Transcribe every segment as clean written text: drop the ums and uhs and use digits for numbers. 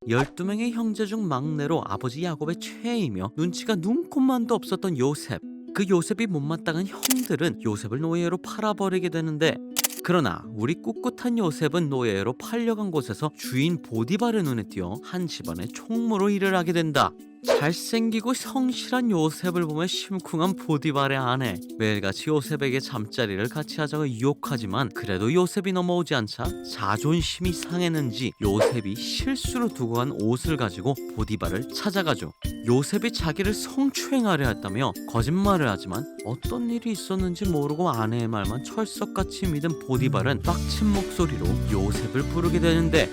12명의 형제 중 막내로 아버지 야곱의 최애이며 눈치가 눈꼽만도 없었던 요셉. 그 요셉이 못마땅한 형들은 요셉을 노예로 팔아버리게 되는데, 그러나 우리 꿋꿋한 요셉은 노예로 팔려간 곳에서 주인 보디발의 눈에 띄어 한 집안의 총무로 일을 하게 된다. 잘생기고 성실한 요셉을 보며 심쿵한 보디발의 아내. 매일같이 요셉에게 잠자리를 같이 하자고 유혹하지만 그래도 요셉이 넘어오지 않자 자존심이 상했는지 요셉이 실수로 두고 간 옷을 가지고 보디발을 찾아가죠. 요셉이 자기를 성추행하려 했다며 거짓말을 하지만 어떤 일이 있었는지 모르고 아내의 말만 철석같이 믿은 보디발은 빡친 목소리로 요셉을 부르게 되는데,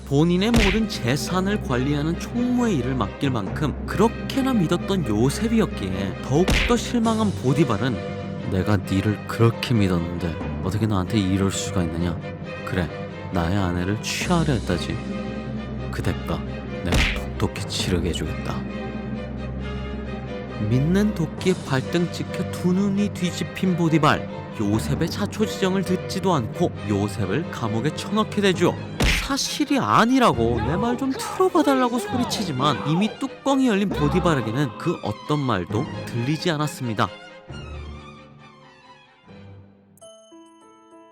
본인의 모든 재산을 관리하는 총무의 일을 맡길 만큼 그렇게나 믿었던 요셉이었기에 더욱더 실망한 보디발은 내가 니를 그렇게 믿었는데 어떻게 나한테 이럴 수가 있느냐. 그래, 나의 아내를 취하려 했다지. 그 대가 내가 똑똑히 치르게 해주겠다. 믿는 도끼에 발등 찍혀 두 눈이 뒤집힌 보디발. 요셉의 자초지정을 듣지도 않고 요셉을 감옥에 쳐넣게 되죠. 사실이 아니라고 내 말 좀 틀어봐달라고 소리치지만 이미 뚜껑이 열린 보디발에게는 그 어떤 말도 들리지 않았습니다.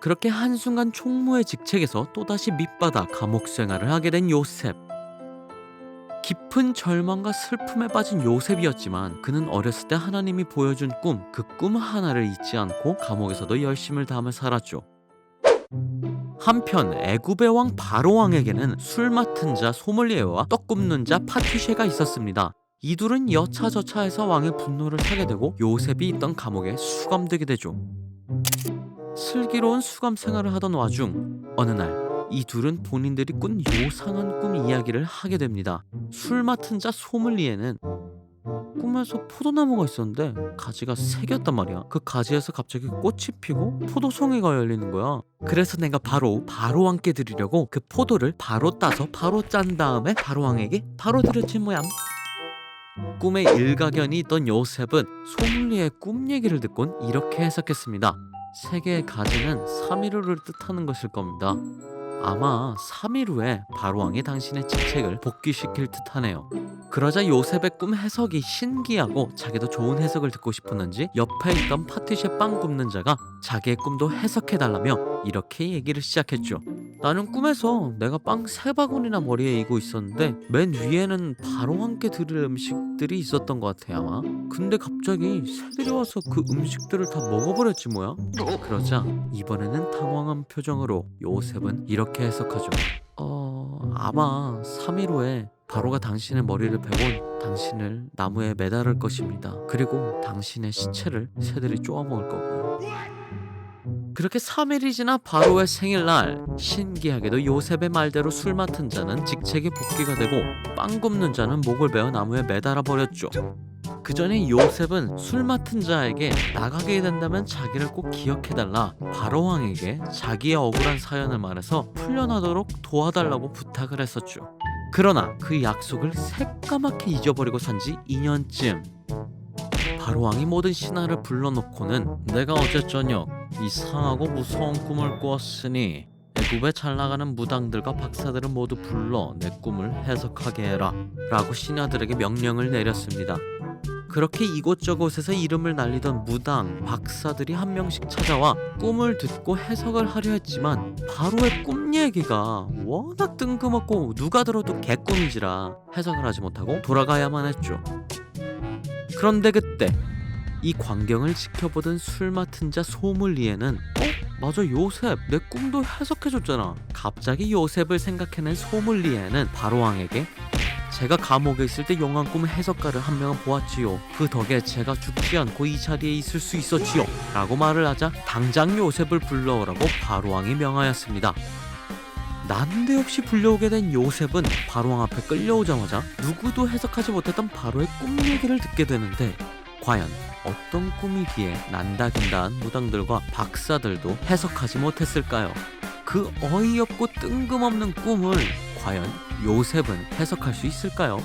그렇게 한순간 총무의 직책에서 또다시 밑바닥 감옥 생활을 하게 된 요셉. 깊은 절망과 슬픔에 빠진 요셉이었지만 그는 어렸을 때 하나님이 보여준 꿈, 그 꿈 하나를 잊지 않고 감옥에서도 열심을 다하며 살았죠. 한편 애굽의 왕 바로 왕에게는 술 맡은 자 소믈리에와 떡 굽는 자 파티쉐가 있었습니다. 이 둘은 여차저차해서 왕의 분노를 사게 되고 요셉이 있던 감옥에 수감되게 되죠. 슬기로운 수감 생활을 하던 와중 어느 날 이 둘은 본인들이 꾼 요상한 꿈 이야기를 하게 됩니다. 술 맡은 자 소믈리에는 꿈에서 포도나무가 있었는데 가지가 3개였단 말이야. 그 가지에서 갑자기 꽃이 피고 포도송이가 열리는 거야. 그래서 내가 바로 왕께 드리려고 그 포도를 바로 따서 바로 짠 다음에 바로 왕에게 바로 드렸지 뭐야. 꿈에 일가견이 있던 요셉은 소믈리에의 꿈 얘기를 듣곤 이렇게 해석했습니다. 3개의 가지는 3일 후를 뜻하는 것일 겁니다. 아마 3일 후에 바로왕이 당신의 직책을 복귀시킬 듯하네요. 그러자 요셉의 꿈 해석이 신기하고 자기도 좋은 해석을 듣고 싶었는지 옆에 있던 파티쉐 빵 굽는 자가 자기의 꿈도 해석해달라며 이렇게 얘기를 시작했죠. 나는 꿈에서 내가 빵 3바구니나 머리에 이고 있었는데 맨 위에는 바로왕께 드릴 음식들이 있었던 것 같아 아마. 근데 갑자기 새들이 와서 그 음식들을 다 먹어버렸지 뭐야. 그러자 이번에는 당황한 표정으로 요셉은 이렇게 해석하죠. 아마 3일 후에 바로가 당신의 머리를 베고 당신을 나무에 매달을 것입니다. 그리고 당신의 시체를 새들이 쪼아먹을 거고요. 그렇게 3일이 지나 바로의 생일날, 신기하게도 요셉의 말대로 술 맡은 자는 직책이 복귀가 되고 빵 굽는 자는 목을 베어 나무에 매달아 버렸죠. 그 전에 요셉은 술 맡은 자에게 나가게 된다면 자기를 꼭 기억해달라, 바로왕에게 자기의 억울한 사연을 말해서 풀려나도록 도와달라고 부탁을 했었죠. 그러나 그 약속을 새까맣게 잊어버리고 산 지 2년쯤 바로왕이 모든 신하를 불러놓고는 내가 어제 저녁 이상하고 무서운 꿈을 꾸었으니 애굽에 잘 나가는 무당들과 박사들을 모두 불러 내 꿈을 해석하게 해라 라고 신하들에게 명령을 내렸습니다. 그렇게 이곳저곳에서 이름을 날리던 무당, 박사들이 한 명씩 찾아와 꿈을 듣고 해석을 하려 했지만 바로의 꿈 얘기가 워낙 뜬금없고 누가 들어도 개꿈이지라 해석을 하지 못하고 돌아가야만 했죠. 그런데 그때 이 광경을 지켜보던 술 맡은 자 소믈리에는 맞아, 요셉 내 꿈도 해석해줬잖아. 갑자기 요셉을 생각해낸 소믈리에는 바로왕에게 제가 감옥에 있을 때 용한 꿈 해석가를 한 명을 보았지요. 그 덕에 제가 죽지 않고 이 자리에 있을 수 있었지요 라고 말을 하자 당장 요셉을 불러오라고 바로왕이 명하였습니다. 난데없이 불려오게 된 요셉은 바로왕 앞에 끌려오자마자 누구도 해석하지 못했던 바로의 꿈 얘기를 듣게 되는데 과연 어떤 꿈이기에 난다긴다한 무당들과 박사들도 해석하지 못했을까요? 그 어이없고 뜬금없는 꿈을 과연 요셉은 해석할 수 있을까요?